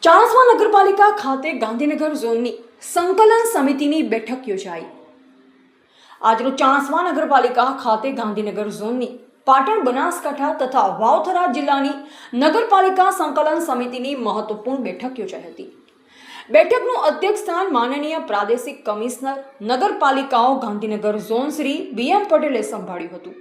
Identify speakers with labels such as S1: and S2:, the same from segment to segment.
S1: ચાણસ્મા નગરપાલિકા ખાતે ગાંધીનગર ઝોનની સંકલન સમિતિની બેઠક યોજાઈ। આજરોજ ચાણસ્મા નગરપાલિકા ખાતે ગાંધીનગર ઝોનની પાટણ, બનાસકાંઠા તથા વાવથરા જિલ્લાની નગરપાલિકા સંકલન સમિતિની મહત્વપૂર્ણ બેઠક યોજાઈ હતી। બેઠકનું અધ્યક્ષસ્થાન માનનીય પ્રાદેશિક કમિશનર નગરપાલિકાઓ ગાંધીનગર ઝોન શ્રી BM પટેલે સંભાળ્યું હતું।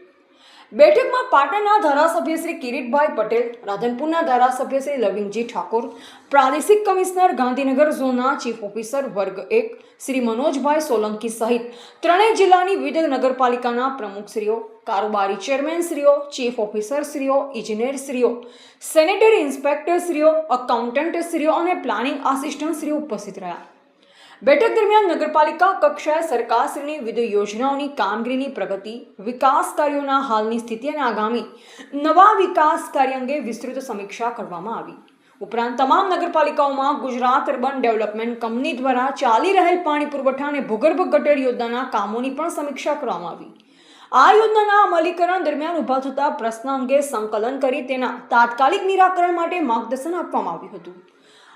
S1: બેઠકમાં પાટણના ધારાસભ્ય શ્રી કિરીટભાઈ પટેલ, રાધનપુરના ધારાસભ્ય શ્રી લવિંગજી ઠાકોર, પ્રાદેશિક કમિશનર ગાંધીનગર ઝોનના ચીફ ઓફિસર વર્ગ 1 શ્રી મનોજભાઈ સોલંકી સહિત ત્રણેય જિલ્લાની વિવિધ નગરપાલિકાના પ્રમુખશ્રીઓ, કારોબારી ચેરમેનશ્રીઓ, ચીફ ઓફિસરશ્રીઓ, ઇજનેરશ્રીઓ, સેનેટરી ઇન્સ્પેક્ટરશ્રીઓ, એકાઉન્ટન્ટશ્રીઓ અને પ્લાનિંગ આસિસ્ટન્ટશ્રીઓ ઉપસ્થિત રહ્યા। બેઠક દરમિયાન નગરપાલિકા કક્ષાએ સરકારશ્રીની વિવિધ યોજનાઓની કામગીરીની પ્રગતિ, વિકાસ કાર્યોના હાલની સ્થિતિ અને આગામી નવા વિકાસ કાર્ય અંગે વિસ્તૃત સમીક્ષા કરવામાં આવી। ઉપરાંત તમામ નગરપાલિકાઓમાં ગુજરાત અર્બન ડેવલપમેન્ટ કંપની દ્વારા ચાલી રહેલ પાણી પુરવઠા અને ભૂગર્ભ ગટર યોજનાના કામોની પણ સમીક્ષા કરવામાં આવી। આ યોજનાના અમલીકરણ દરમિયાન ઊભા થતા પ્રશ્ન અંગે સંકલન કરી તેના તાત્કાલિક નિરાકરણ માટે માર્ગદર્શન આપવામાં આવ્યું હતું।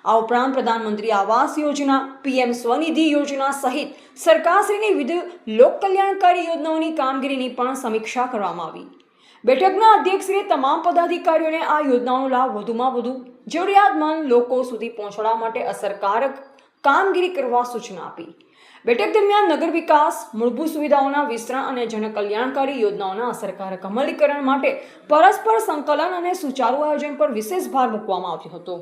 S1: આ ઉપરાંત પ્રધાનમંત્રી આવાસ યોજના, PM સ્વનિધિ યોજના સહિત સરકારશ્રીની વિવિધ લોક કલ્યાણકારી યોજનાઓની કામગીરીની પણ સમીક્ષા કરવામાં આવી। બેઠકના અધ્યક્ષશ્રીએ તમામ પદાધિકારીઓને આ યોજનાઓનો લાભ વધુમાં વધુ જરૂરિયાતમંદ લોકો સુધી પહોંચાડવા માટે અસરકારક કામગીરી કરવા સૂચના આપી। બેઠક દરમિયાન નગર વિકાસ, મૂળભૂત સુવિધાઓના વિસ્તરણ અને જનકલ્યાણકારી યોજનાઓના અસરકારક અમલીકરણ માટે પરસ્પર સંકલન અને સુચારુ આયોજન પર વિશેષ ભાર મૂકવામાં આવ્યો હતો।